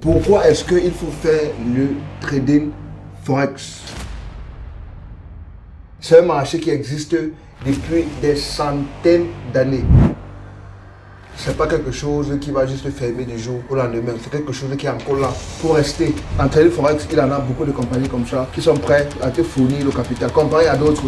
Pourquoi est-ce qu'il faut faire le trading Forex? C'est un marché qui existe depuis des centaines d'années. C'est pas quelque chose qui va juste fermer du jour au lendemain. C'est quelque chose qui est encore là pour rester. En trading Forex, il y en a beaucoup de compagnies comme ça qui sont prêtes à te fournir le capital, comparé à d'autres.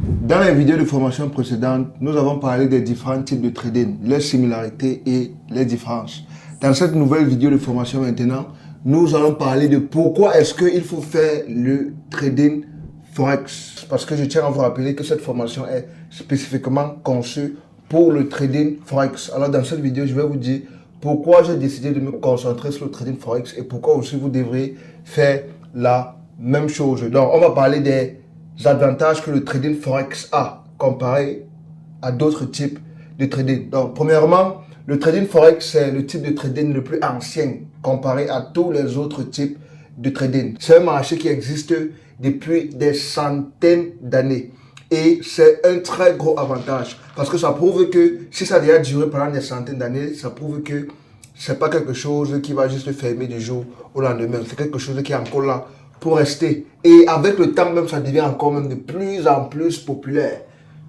Dans les vidéos de formation précédentes, nous avons parlé des différents types de trading, leurs similarités et les différences. Dans cette nouvelle vidéo de formation maintenant, nous allons parler de pourquoi est-ce qu'il faut faire le trading Forex. Parce que je tiens à vous rappeler que cette formation est spécifiquement conçue pour le trading Forex. Alors dans cette vidéo, je vais vous dire pourquoi j'ai décidé de me concentrer sur le trading Forex et pourquoi aussi vous devrez faire la même chose. Donc on va parler des avantages que le trading Forex a comparé à d'autres types de trading. Donc premièrement, le trading Forex, c'est le type de trading le plus ancien comparé à tous les autres types de trading. C'est un marché qui existe depuis des centaines d'années. Et c'est un très gros avantage parce que ça prouve que si ça a déjà duré pendant des centaines d'années, ça prouve que c'est pas quelque chose qui va juste fermer du jour au lendemain. C'est quelque chose qui est encore là pour rester. Et avec le temps même, ça devient encore même de plus en plus populaire.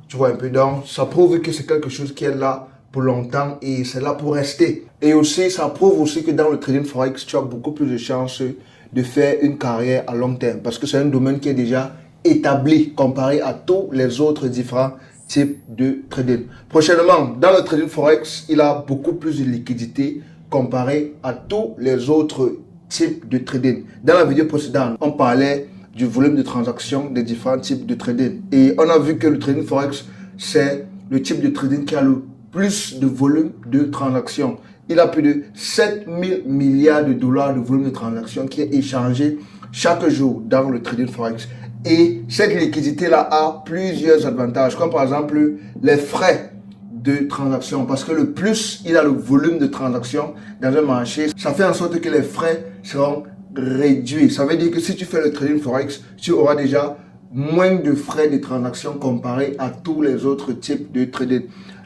Tu vois un peu, donc ça prouve que c'est quelque chose qui est là pour longtemps et c'est là pour rester. Et aussi, ça prouve aussi que dans le trading Forex, tu as beaucoup plus de chances de faire une carrière à long terme parce que c'est un domaine qui est déjà établi comparé à tous les autres différents types de trading. Prochainement, dans le trading Forex, il a beaucoup plus de liquidité comparé à tous les autres types de trading. Dans la vidéo précédente, on parlait du volume de transactions des différents types de trading. Et on a vu que le trading Forex, c'est le type de trading qui a le plus de volume de transactions. Il a plus de 7000 milliards de dollars de volume de transactions qui est échangé chaque jour dans le trading Forex. Et cette liquidité-là a plusieurs avantages, comme par exemple les frais de transaction. Parce que le plus il a le volume de transactions dans un marché, ça fait en sorte que les frais seront réduits. Ça veut dire que si tu fais le trading Forex, tu auras déjà moins de frais de transaction comparé à tous les autres types de trading.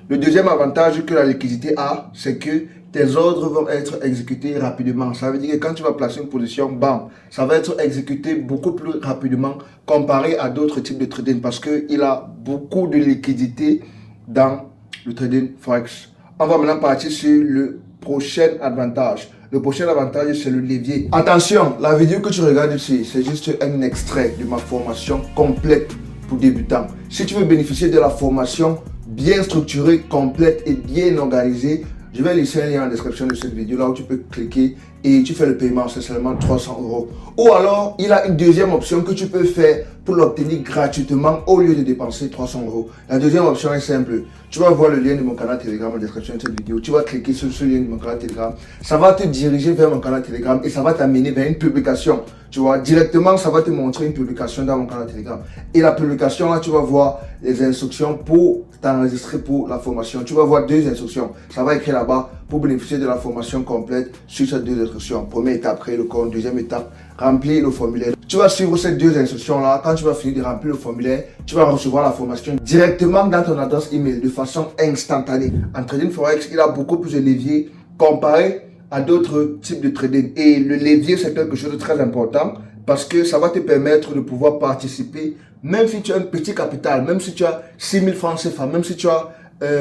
Le deuxième avantage que la liquidité a, c'est que tes ordres vont être exécutés rapidement. Ça veut dire que quand tu vas placer une position, bam, ça va être exécuté beaucoup plus rapidement comparé à d'autres types de trading parce qu'il a beaucoup de liquidité dans le trading Forex. On va maintenant partir sur le prochain avantage. Le prochain avantage, c'est le levier. Attention, la vidéo que tu regardes ici, c'est juste un extrait de ma formation complète pour débutants. Si tu veux bénéficier de la formation bien structurée, complète et bien organisée, je vais laisser un lien en description de cette vidéo là où tu peux cliquer et tu fais le paiement, c'est seulement 300 €. Ou alors, il a une deuxième option que tu peux faire pour l'obtenir gratuitement au lieu de dépenser 300 €. La deuxième option est simple. Tu vas voir le lien de mon canal Telegram en description de cette vidéo. Tu vas cliquer sur ce lien de mon canal Telegram. Ça va te diriger vers mon canal Telegram et ça va t'amener vers une publication. Tu vois, directement, ça va te montrer une publication dans mon canal Telegram. Et la publication, là, tu vas voir les instructions pour t'enregistrer pour la formation. Tu vas voir deux instructions. Ça va écrire là-bas pour bénéficier de la formation complète sur ces deux instructions. Première étape, créer le compte. Deuxième étape, remplir le formulaire. Tu vas suivre ces deux instructions-là. Quand tu vas finir de remplir le formulaire, tu vas recevoir la formation directement dans ton adresse email de façon instantanée. En trading Forex, il a beaucoup plus de leviers comparé à d'autres types de trading. Et le levier, c'est quelque chose de très important parce que ça va te permettre de pouvoir participer, même si tu as un petit capital, même si tu as 6000 francs CFA, même si tu as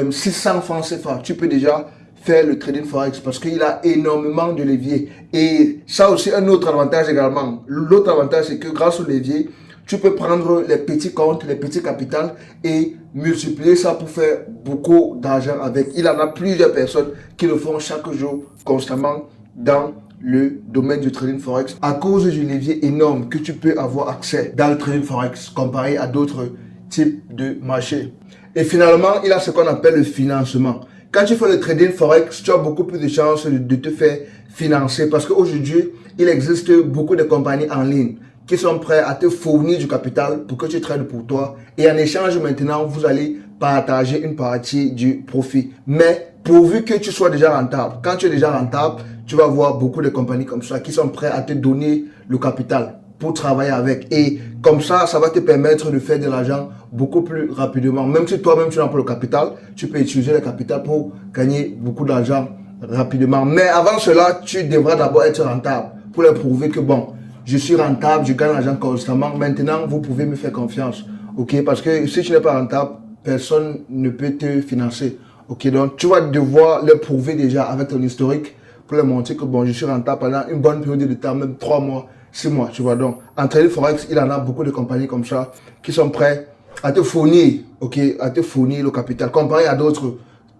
600 francs CFA, tu peux déjà faire le trading Forex parce qu'il a énormément de leviers. Et ça aussi, un autre avantage également. L'autre avantage, c'est que grâce au levier, tu peux prendre les petits comptes, les petits capitals et multiplier ça pour faire beaucoup d'argent avec. Il en a plusieurs personnes qui le font chaque jour, constamment, dans le domaine du trading Forex à cause du levier énorme que tu peux avoir accès dans le trading Forex comparé à d'autres types de marchés. Et finalement, il a ce qu'on appelle le financement. Quand tu fais le trading Forex, tu as beaucoup plus de chances de te faire financer parce qu'aujourd'hui, il existe beaucoup de compagnies en ligne qui sont prêts à te fournir du capital pour que tu trades pour toi. Et en échange, maintenant, vous allez partager une partie du profit. Mais pourvu que tu sois déjà rentable, quand tu es déjà rentable, tu vas voir beaucoup de compagnies comme ça qui sont prêts à te donner le capital pour travailler avec. Et comme ça, ça va te permettre de faire de l'argent beaucoup plus rapidement. Même si toi-même, tu n'as pas le capital, tu peux utiliser le capital pour gagner beaucoup d'argent rapidement. Mais avant cela, tu devras d'abord être rentable pour leur prouver que bon, je suis rentable, je gagne l'argent constamment. Maintenant, vous pouvez me faire confiance. Ok, parce que si tu n'es pas rentable, personne ne peut te financer. Ok, donc tu vas devoir leur prouver déjà avec ton historique pour leur montrer que bon, je suis rentable pendant une bonne période de temps, même 3 mois, 6 mois. Tu vois, donc en trading forex, il y en a beaucoup de compagnies comme ça qui sont prêts à te fournir, ok, à te fournir le capital, comparé à d'autres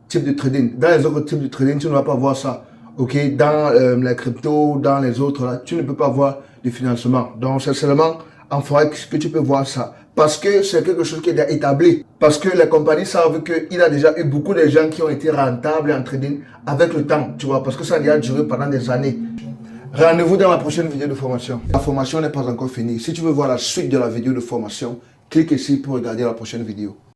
types de trading. Dans les autres types de trading, tu ne vas pas voir ça. Ok, dans la crypto, dans les autres, là, tu ne peux pas voir de financement. Donc, c'est seulement en forex que tu peux voir ça. Parce que c'est quelque chose qui est déjà établi. Parce que les compagnies savent qu'il y a déjà eu beaucoup de gens qui ont été rentables en trading avec le temps, tu vois, parce que ça a déjà duré pendant des années. Rendez-vous dans la prochaine vidéo de formation. La formation n'est pas encore finie. Si tu veux voir la suite de la vidéo de formation, clique ici pour regarder la prochaine vidéo.